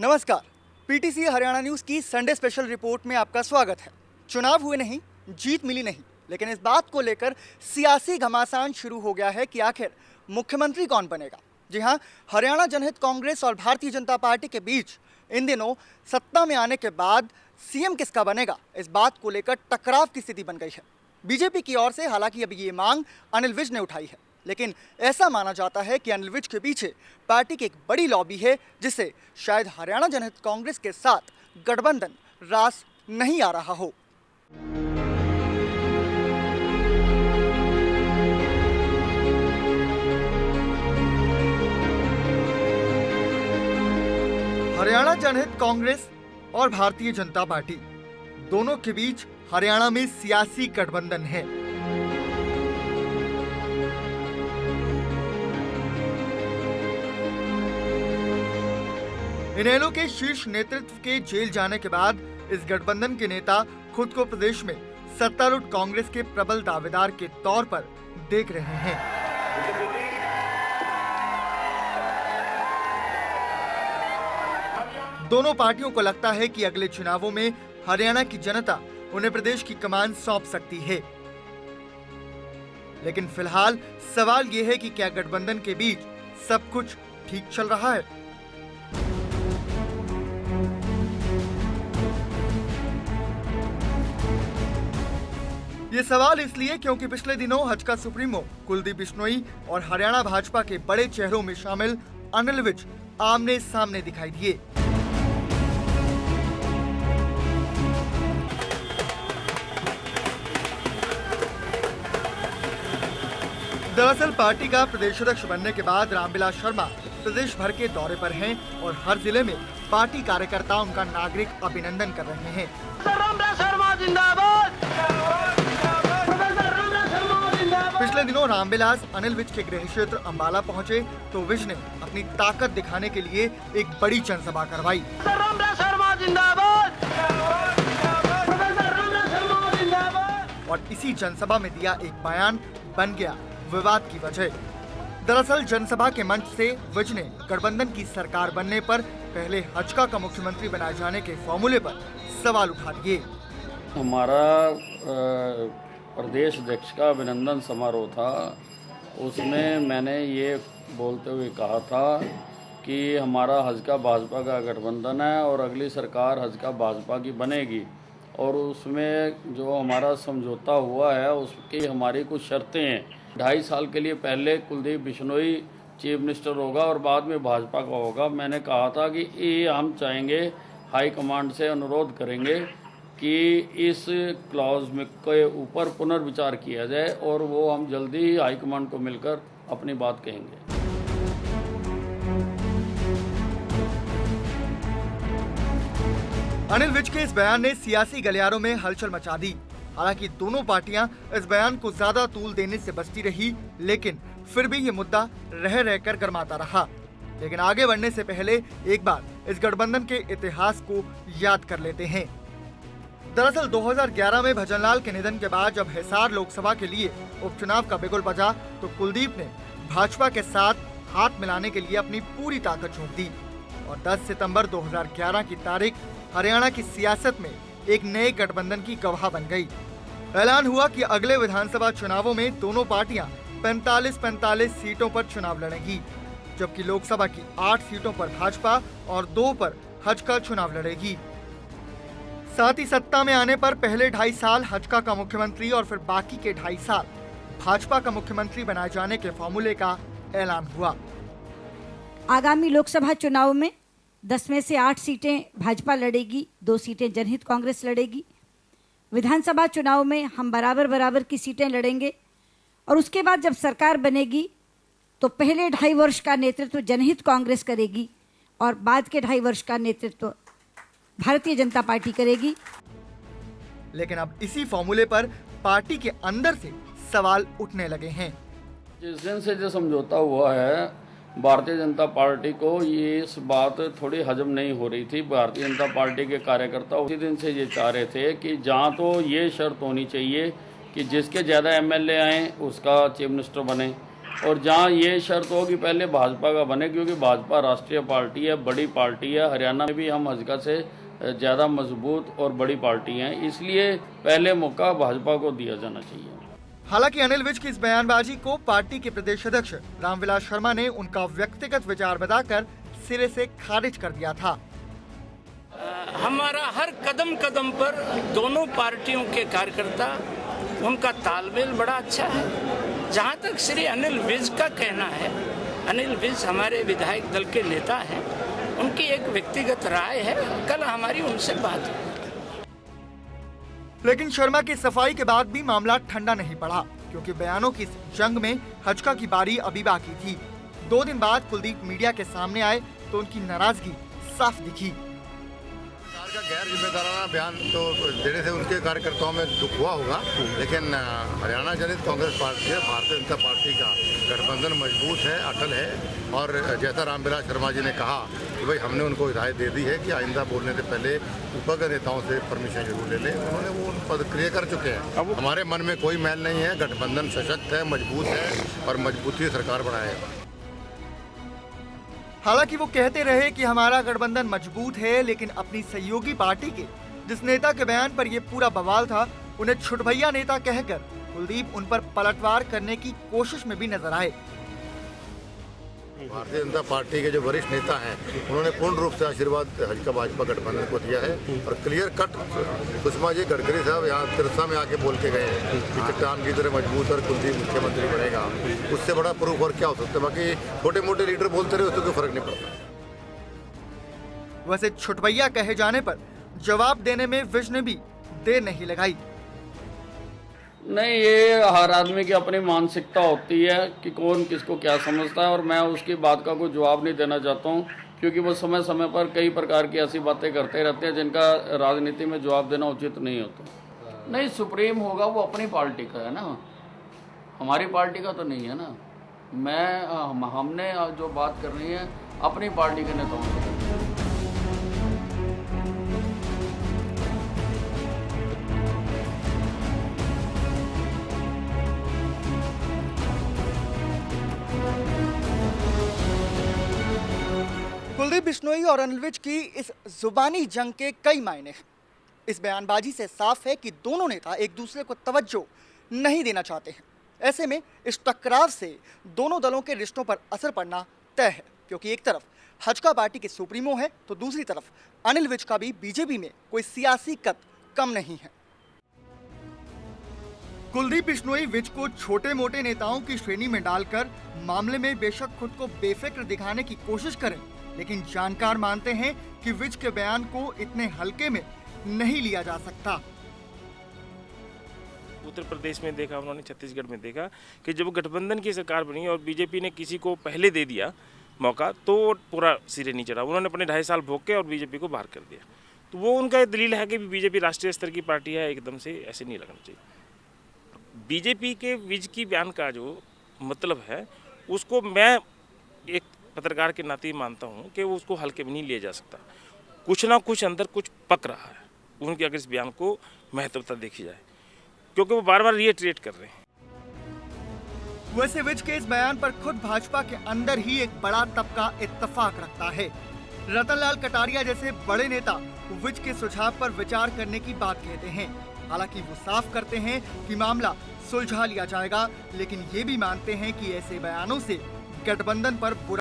नमस्कार, PTC Haryana news की Sunday special report में आपका स्वागत है। चुनाव हुए नहीं, जीत मिली नहीं, लेकिन इस बात को लेकर सियासी घमासान शुरू हो गया है कि आखिर मुख्यमंत्री कौन बनेगा। जी हां, हरियाणा जनहित कांग्रेस और भारतीय जनता पार्टी के बीच इन दिनों सत्ता में आने के बाद सीएम किसका बनेगा, इस बात को लेकर टकराव की स्थिति बन गई है। बीजेपी की ओर से हालांकि अभी ये मांग अनिल विज ने उठाई है, लेकिन ऐसा माना जाता है कि अनिल विज के पीछे पार्टी की एक बड़ी लॉबी है, जिससे शायद हरियाणा जनहित कांग्रेस के साथ गठबंधन रास नहीं आ रहा हो। हरियाणा जनहित कांग्रेस और भारतीय जनता पार्टी दोनों के बीच हरियाणा में सियासी गठबंधन है। इनेलो के शीर्ष नेतृत्व के जेल जाने के बाद इस गठबंधन के नेता खुद को प्रदेश में सत्तारूढ़ कांग्रेस के प्रबल दावेदार के तौर पर देख रहे हैं। दोनों पार्टियों को लगता है कि अगले चुनावों में हरियाणा की जनता उन्हें प्रदेश की कमान सौंप सकती है। लेकिन फिलहाल सवाल यह है कि क्या गठबंधन के बीच सब कुछ ठीक चल रहा है। ये सवाल इसलिए क्योंकि पिछले दिनों हजका सुप्रीमो कुलदीप बिश्नोई और हरियाणा भाजपा के बड़े चेहरों में शामिल अनिल विज आमने सामने दिखाई दिए। दरअसल पार्टी का प्रदेश अध्यक्ष बनने के बाद रामविलास शर्मा प्रदेश भर के दौरे पर हैं और हर जिले में पार्टी कार्यकर्ता उनका नागरिक अभिनंदन कर रहे हैं। पिछले दिनों रामविलास अनिल विज के गृह क्षेत्र अंबाला पहुंचे तो विज ने अपनी ताकत दिखाने के लिए एक बड़ी जनसभा करवाई और इसी जनसभा में दिया एक बयान बन गया विवाद की वजह। दरअसल जनसभा के मंच से विज ने गठबंधन की सरकार बनने पर पहले हजका का मुख्यमंत्री बनाए जाने के फॉर्मूले पर सवाल उठा दिए। हमारा प्रदेश अध्यक्ष का अभिनंदन समारोह था, उसमें मैंने ये बोलते हुए कहा था कि हमारा हजका भाजपा का गठबंधन है और अगली सरकार हजका भाजपा की बनेगी और उसमें जो हमारा समझौता हुआ है उसकी हमारी कुछ शर्तें हैं। 2.5 साल के लिए पहले कुलदीप बिश्नोई चीफ मिनिस्टर होगा और बाद में भाजपा का होगा। मैंने कहा था कि ये हम चाहेंगे, हाई कमांड से अनुरोध करेंगे कि इस क्लॉज में के ऊपर पुनर्विचार किया जाए और वो हम जल्दी ही हाई कमांड को मिलकर अपनी बात कहेंगे। अनिल विज के इस बयान ने सियासी गलियारों में हलचल मचा दी। हालांकि दोनों पार्टियां इस बयान को ज्यादा तूल देने से बचती रही, लेकिन फिर भी ये मुद्दा रह रहकर गरमाता रहा। लेकिन आगे बढ़ने से पहले एक बार इस गठबंधन के इतिहास को याद कर लेते हैं। दरअसल 2011 में भजनलाल के निधन के बाद जब हिसार लोकसभा के लिए उपचुनाव का बिगुल बजा तो कुलदीप ने भाजपा के साथ हाथ मिलाने के लिए अपनी पूरी ताकत झोंक दी और 10 सितंबर 2011 की तारीख हरियाणा की सियासत में एक नए गठबंधन की गवाह बन गई। ऐलान हुआ कि अगले विधानसभा चुनावों में दोनों पार्टियां 45-45 सीटों पर चुनाव लड़ेंगी, जबकि लोकसभा की 8 सीटों पर भाजपा और 2 पर हजका चुनाव लड़ेगी। साथ ही सत्ता में आने पर पहले 2.5 साल हजका का मुख्यमंत्री और फिर बाकी के 2.5 साल भाजपा का मुख्यमंत्री बनाए जाने के फॉर्मूले का ऐलान हुआ। आगामी लोकसभा चुनाव में 10 में से 8 सीटें भाजपा लड़ेगी, 2 सीटें जनहित कांग्रेस लड़ेगी। विधानसभा चुनाव में हम बराबर की सीटें लड़ेंगे और उसके बाद जब सरकार बनेगी तो पहले 2.5 वर्ष का नेतृत्व जनहित कांग्रेस करेगी और बाद के 2.5 वर्ष का नेतृत्व भारतीय जनता पार्टी करेगी। लेकिन अब इसी फॉर्मूले पर पार्टी के अंदर से सवाल उठने लगे हैं। जिस दिन से जो समझौता हुआ है, भारतीय जनता पार्टी को ये इस बात थोड़ी हजम नहीं हो रही थी। भारतीय जनता पार्टी के कार्यकर्ता उसी दिन से ये चाह रहे थे कि जहाँ तो ये शर्त होनी चाहिए कि जिसके ज़्यादा एमएलए आए उसका चीफ मिनिस्टर बने और जहाँ ये शर्त हो कि पहले भाजपा का बने, क्योंकि भाजपा राष्ट्रीय पार्टी है, बड़ी पार्टी है। हरियाणा में भी हम हल्का से ज़्यादा मजबूत और बड़ी पार्टी हैं, इसलिए पहले मौका भाजपा को दिया जाना चाहिए। हालांकि अनिल विज की इस बयानबाजी को पार्टी के प्रदेश अध्यक्ष रामविलास शर्मा ने उनका व्यक्तिगत विचार बताकर सिरे से खारिज कर दिया था। हमारा हर कदम कदम पर दोनों पार्टियों के कार्यकर्ता, उनका तालमेल बड़ा अच्छा है। जहां तक श्री अनिल विज का कहना है, अनिल विज हमारे विधायक दल के नेता हैं, उनकी एक व्यक्तिगत राय है, कल हमारी उनसे बात हुई। लेकिन शर्मा की सफाई के बाद भी मामला ठंडा नहीं पड़ा, क्योंकि बयानों की इस जंग में हजका की बारी अभी बाकी थी। 2 दिन बाद कुलदीप मीडिया के सामने आए तो उनकी नाराजगी साफ दिखी। सरकार का गैर जिम्मेदाराना बयान तो देने से उनके कार्यकर्ताओं में दुख हुआ होगा, लेकिन हरियाणा जनहित कांग्रेस पार्टी है, भारतीय जनता पार्टी का गठबंधन मजबूत है, अटल है। और जैसा रामविलास शर्मा जी ने कहा कि भाई हमने उनको हिदायत दे दी है कि आइंदा बोलने से पहले ऊपर के नेताओं से परमिशन जरूर ले लें। उन्होंने वो उन पद क्लियर कर चुके हैं। हमारे मन में कोई मैल नहीं है, गठबंधन सशक्त है, मजबूत है और मजबूती से सरकार बनाएगा। हालांकि वो कहते रहे कि हमारा गठबंधन मजबूत है, लेकिन अपनी सहयोगी पार्टी के जिस नेता के बयान पर ये पूरा बवाल था, उन्हें छुटभैया नेता कहकर कुलदीप उन पर पलटवार करने की कोशिश में भी नजर आए। भारतीय जनता पार्टी के जो वरिष्ठ नेता हैं, उन्होंने पूर्ण रूप से आशीर्वाद हल्का भाजपा गठबंधन को दिया है और क्लियर कट सुषमा जी गडकरी साहब यहाँ तिरसा में आके बोल के गए हैं कि चट्टान की तरह मजबूत और कुलदीप मुख्यमंत्री बनेगा। उससे बड़ा प्रूफ और क्या हो सकता है? बाकी छोटे मोटे लीडर बोलते रहे, उससे कोई फर्क नहीं पड़ता। वैसे छुटभैया कहे जाने पर जवाब देने में विज ने भी देर नहीं लगाई। नहीं, ये हर आदमी की अपनी मानसिकता होती है कि कौन किसको क्या समझता है, और मैं उसकी बात का कोई जवाब नहीं देना चाहता हूँ, क्योंकि वो समय समय पर कई प्रकार की ऐसी बातें करते रहते हैं जिनका राजनीति में जवाब देना उचित नहीं होता। नहीं, सुप्रीम होगा वो अपनी पार्टी का है ना, हमारी पार्टी का तो नहीं है ना। हमने जो बात कर रही है अपनी पार्टी के नेताओं से। कुलदीप बिश्नोई और अनिल विज की इस जुबानी जंग के कई मायने हैं। इस बयानबाजी से साफ है कि दोनों नेता एक दूसरे को तवज्जो नहीं देना चाहते हैं। ऐसे में इस टकराव से दोनों दलों के रिश्तों पर असर पड़ना तय है, क्योंकि एक तरफ हजका पार्टी के सुप्रीमो है तो दूसरी तरफ अनिल विज का भी बीजेपी में कोई सियासी कद कम नहीं है। कुलदीप बिश्नोई विज को छोटे मोटे नेताओं की श्रेणी में डालकर मामले में बेशक खुद को बेफिक्र दिखाने की कोशिश करें, लेकिन जानकार मानते हैं कि विज के बयान को इतने हल्के में नहीं लिया जा सकता। उत्तर प्रदेश में देखा उन्होंने, छत्तीसगढ़ में देखा कि जब गठबंधन की सरकार बनी और बीजेपी ने किसी को पहले दे दिया मौका तो पूरा सिरे नहीं चढ़ा। उन्होंने अपने 2.5 साल भोग के और बीजेपी को बाहर कर दिया। तो वो उनका दलील है कि बीजेपी राष्ट्रीय स्तर की पार्टी है, एकदम से ऐसे नहीं लगना चाहिए। बीजेपी के विज की बयान का जो मतलब है उसको मैं एक पत्रकार के नाते मानता हूं कि वो उसको हल्के में नहीं लिया जा सकता। कुछ ना कुछ अंदर कुछ पक रहा है उनके, अगर इस बयान को महत्वता देखी जाए, क्योंकि वो बार बार रिट्रेट कर रहे हैं। वैसे विज के इस बयान पर खुद भाजपा के अंदर ही एक बड़ा तबका इत्तेफाक रखता है। रतनलाल कटारिया जैसे बड़े नेता विज के सुझाव पर विचार करने की बात कहते हैं। हालांकि वो साफ करते हैं कि मामला सुलझा लिया जाएगा, लेकिन ये भी मानते हैं कि ऐसे बयानों से गठबंधन पर बुरा